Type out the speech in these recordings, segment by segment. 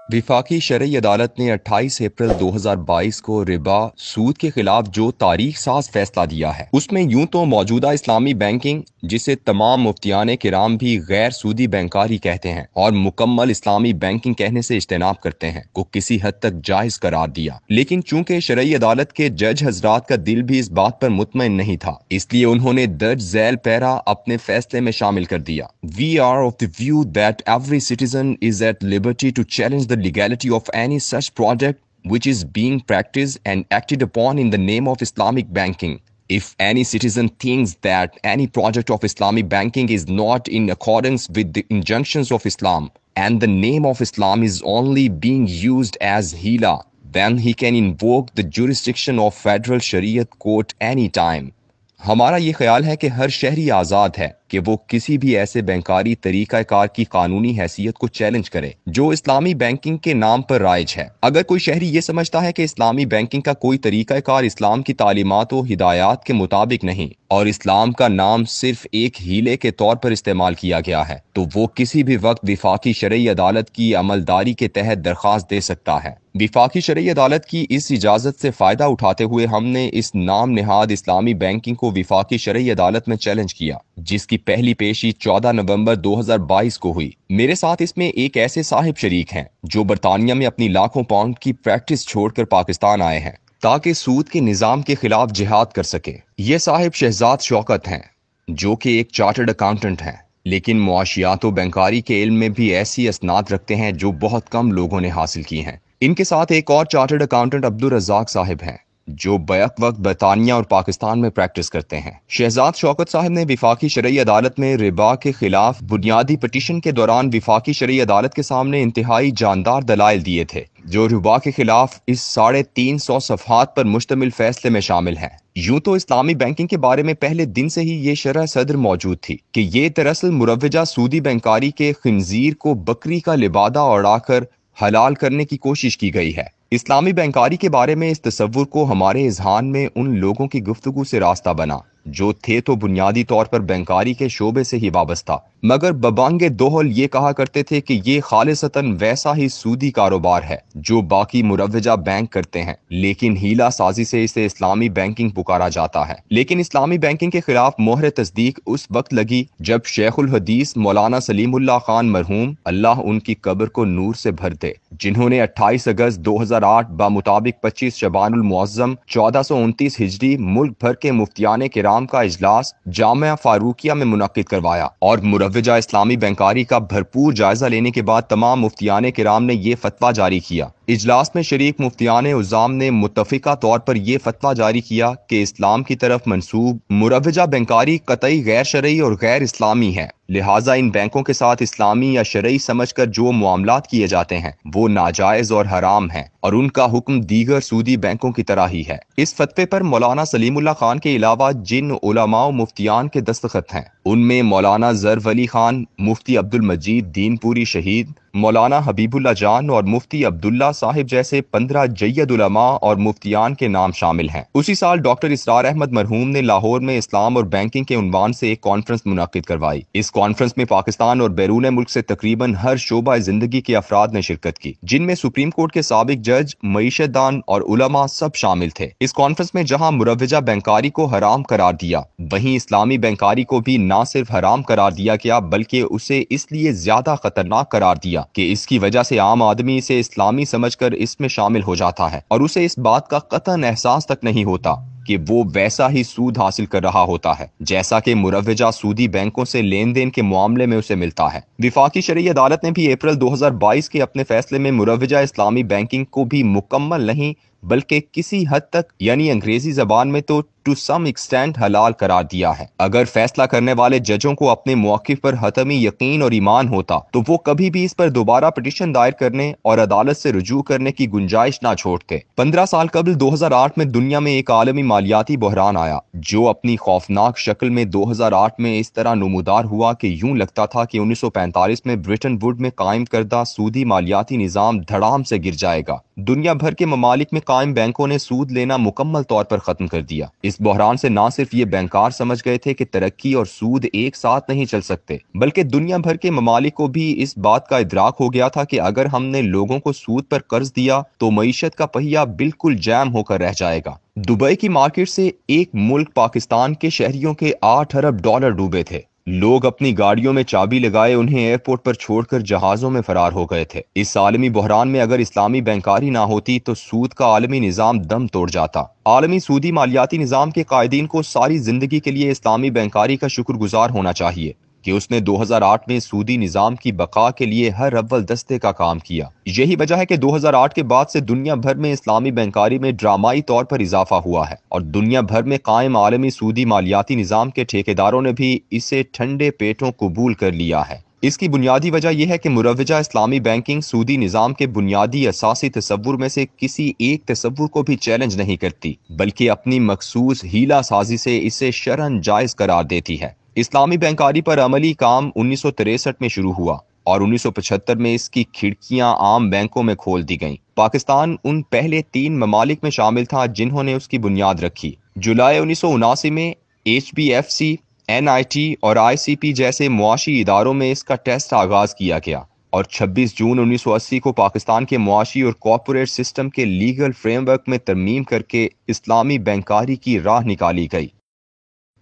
वफाकी शरई अदालत ने 28 अप्रैल 2022 को रिबा सूद के खिलाफ जो तारीख साज फैसला दिया है उसमें यूं तो मौजूदा इस्लामी बैंकिंग, जिसे तमाम मुफ्तियान किराम भी गैर सूदी बैंकारी कहते हैं और मुकम्मल इस्लामी बैंकिंग कहने से इज्तनाब करते हैं, को किसी हद तक जायज करार दिया। लेकिन चूंकि शरई अदालत के जज हजरात का दिल भी इस बात पर मुतमईन नहीं था, इसलिए उन्होंने दर्ज झैल पैरा अपने फैसले में शामिल कर दिया। We are of the view that every citizen is at liberty to challenge the legality of any such project which is being practiced and acted upon in the name of Islamic banking. If any citizen thinks that any project of Islamic banking is not in accordance with the injunctions of Islam and the name of Islam is only being used as hila, then he can invoke the jurisdiction of Federal Shariat Court anytime. हमारा ये ख्याल है कि हर शहरी आज़ाद है कि वो किसी भी ऐसे बैंकारी तरीक़ाकार की कानूनी हैसियत को चैलेंज करे जो इस्लामी बैंकिंग के नाम पर राइज है। अगर कोई शहरी ये समझता है कि इस्लामी बैंकिंग का कोई तरीक़ाकार इस्लाम की तालीमात व हिदायत के मुताबिक नहीं और इस्लाम का नाम सिर्फ एक हीले के तौर पर इस्तेमाल किया गया है, तो वो किसी भी वक्त वफाकी शरई अदालत की अमलदारी के तहत दरख्वास्त दे सकता है। वफाकी शरई अदालत की इस इजाज़त से फ़ायदा उठाते हुए हमने इस नाम निहाद इस्लामी बैंकिंग को वफाकी शरई अदालत में चैलेंज किया, जिसकी पहली पेशी 14 नवंबर 2022 को हुई। मेरे साथ इसमें एक ऐसे साहिब शरीक हैं जो बरतानिया में अपनी लाखों पाउंड की प्रैक्टिस छोड़कर पाकिस्तान आए हैं ताकि सूद के निज़ाम के खिलाफ जिहाद कर सके। ये साहिब शहजाद शौकत हैं, जो कि एक चार्टर्ड अकाउंटेंट हैं, लेकिन मुआशियात व बैंकारी के इल्म में भी ऐसी असनाद रखते हैं जो बहुत कम लोगों ने हासिल की हैं। इनके साथ एक और चार्टर्ड अकाउंटेंट अब्दुल रज़ाक साहिब हैं, जो बैक वक्त बरतानिया और पाकिस्तान में प्रैक्टिस करते हैं। शहजाद शौकत साहब ने वफाकी शरई अदालत में रिबा के खिलाफ बुनियादी पटिशन के दौरान वफाकी शरई अदालत के सामने इंतहाई जानदार दलाइल दिए थे, जो रिबा के खिलाफ इस 350 सफ़हात पर मुश्तमिल फैसले में शामिल हैं। यूं तो इस्लामी बैंकिंग के बारे में पहले दिन से ही ये शरह सदर मौजूद थी कि ये दरअसल मुरव्वजा सूदी बैंकारी के खिंजीर को बकरी का लिबादा उड़ाकर हलाल करने की कोशिश की गई है। इस्लामी बैंकारी के बारे में इस तसव्वुर को हमारे इज़हान में उन लोगों की गुफ्तगू से रास्ता बना जो थे तो बुनियादी तौर पर बैंकारी के शोबे से ही वाबस्ता, मगर बबांगे दोहल ये कहा करते थे कि ये खालिसतन वैसा ही सूदी कारोबार है जो बाकी मुरव्वजा बैंक करते हैं, लेकिन हीला साजी से इसे इस्लामी बैंकिंग पुकारा जाता है। लेकिन इस्लामी बैंकिंग के खिलाफ मोहर तस्दीक उस वक्त लगी जब शेखुल हदीस मौलाना सलीमुल्लाह खान मरहूम, अल्लाह उनकी कब्र को नूर से भर दे, जिन्होंने 28 अगस्त 2008 बामुताबिक 25 शबानुल मुअज्जम 1429 हिजरी मुल्क भर के मुफ्तियान किराम का इजलास जामिया फारूकिया में मुनक्किद करवाया और मुरव्वजा इस्लामी बैंकारी का भरपूर जायजा लेने के बाद तमाम मुफ्तियान किराम ने ये फतवा जारी किया। इजलास में शरीक मुफ्तियान उज़ाम ने मुत्तफिका तौर पर यह फतवा जारी किया कि इस्लाम की तरफ मंसूब मुरव्वजा बैंकारी कतई गैर शरई और गैर इस्लामी है, लिहाजा इन बैंकों के साथ इस्लामी या शरई समझकर जो मुआमलात किए जाते हैं वो नाजायज और हराम हैं और उनका हुक्म दीगर सूदी बैंकों की तरह ही है। इस फतवे पर मौलाना सलीमुल्लाह खान के अलावा जिन उलमा मुफ्तियान के दस्तखत हैं उनमें मौलाना ज़रफ अली खान, मुफ्ती अब्दुल मजीद दीनपुरी शहीद, मौलाना हबीबुल्लाह जान और मुफ्ती अब्दुल्ला साहिब जैसे 15 जय्यद उलमा और मुफ्तियान के नाम शामिल हैं। उसी साल डॉक्टर इसरार अहमद मरहूम ने लाहौर में इस्लाम और बैंकिंग के उन्वान से एक कॉन्फ्रेंस मुनक्किद करवाई। इस कॉन्फ्रेंस में पाकिस्तान और बैरून मुल्क से तकरीबन हर शोबा जिंदगी के अफराद ने शिरकत की, जिनमें सुप्रीम कोर्ट के साबिक जज, मईशतदान और उलमा सब शामिल थे। इस कॉन्फ्रेंस में जहां मुरव्वजा बैंकारी को हराम करार दिया, वहीं इस्लामी बैंकारी को भी न सिर्फ हराम करार दिया गया बल्कि उसे इसलिए ज्यादा खतरनाक करार दिया कि इसकी वजह से आम आदमी इसे इस्लामी समझकर इसमें शामिल हो जाता है और उसे इस बात का कतन एहसास तक नहीं होता कि वो वैसा ही सूद हासिल कर रहा होता है जैसा कि मुरव्वजा सूदी बैंकों से लेन देन के मामले में उसे मिलता है। वफाकी शरई अदालत ने भी अप्रैल 2022 के अपने फैसले में मुरव्वजा इस्लामी बैंकिंग को भी मुकम्मल नहीं बल्कि किसी हद तक यानी अंग्रेजी जबान में तो टू सम एक्सटेंट हलाल करार दिया है। अगर फैसला करने वाले जजों को अपने मौक़िफ़ पर हतमी यकीन और ईमान होता तो वो कभी भी इस पर दोबारा पिटीशन दायर करने और अदालत से रुजू करने की गुंजाइश ना छोड़ते। 15 साल कबल 2008 में दुनिया में एक आलमी मालियाती बहरान आया जो अपनी खौफनाक शक्ल में 2008 में इस तरह नमूदार हुआ कि यूं लगता था कि 1945 में ब्रिटेन वुड में कायम करदा सूदी मालियाती निज़ाम धड़ाम से गिर जाएगा। दुनिया भर के ममालिक में قائم بینکوں نے سود لینا مکمل طور پر ختم کر دیا۔ اس بحران سے نہ صرف یہ بینکار سمجھ گئے تھے کہ ترقی اور سود ایک ساتھ نہیں چل سکتے، بلکہ دنیا بھر کے ممالک کو بھی اس بات کا ادراک ہو گیا تھا کہ اگر ہم نے لوگوں کو سود پر قرض دیا تو معیشت کا پہیہ بالکل جام ہو کر رہ جائے گا۔ دبئی کی مارکیٹ سے ایک ملک پاکستان کے شہریوں کے 8 ارب ڈالر ڈوبے تھے۔ لوگ اپنی گاڑیوں میں چابی لگائے انہیں ایئرپورٹ پر چھوڑ کر جہازوں میں فرار ہو گئے تھے۔ اس عالمی بحران میں اگر اسلامی بینکاری نہ ہوتی تو سود کا عالمی نظام دم توڑ جاتا۔ عالمی سودی مالیاتی نظام کے قائدین کو ساری زندگی کے لیے اسلامی بینکاری کا شکر گزار ہونا چاہیے کہ اس نے 2008 میں سودی نظام کی بقا کے لیے ہر اول دستے کا کام کیا۔ یہی وجہ ہے کہ 2008 کے بعد سے دنیا بھر میں اسلامی بینکاری میں ڈرامائی طور پر اضافہ ہوا ہے، اور دنیا بھر میں قائم عالمی سودی مالیاتی نظام کے ٹھیکیداروں نے بھی اسے ٹھنڈے پیٹوں قبول کر لیا ہے۔ اس کی بنیادی وجہ یہ ہے کہ مروجہ اسلامی بینکنگ سودی نظام کے بنیادی اساسی تصور میں سے کسی ایک تصور کو بھی چیلنج نہیں کرتی، بلکہ اپنی مخصوص ہیلا سازی سے اسے شرعاً جائز قرار دیتی ہے۔ اسلامی بینکاری پر عملی کام 1963 میں شروع ہوا اور 1975 میں اس کی کھڑکیاں عام بینکوں میں کھول دی گئیں۔ پاکستان ان پہلے 3 ممالک میں شامل تھا جنہوں نے اس کی بنیاد رکھی۔ جولائی 1979 میں HBFC، NIT اور ICP جیسے معاشی اداروں میں اس کا ٹیسٹ آغاز کیا گیا، اور 26 جون 1980 کو پاکستان کے معاشی اور کارپوریٹ سسٹم کے لیگل فریم ورک میں ترمیم کر کے اسلامی بینکاری کی راہ نکالی گئی۔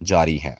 جاری ہے۔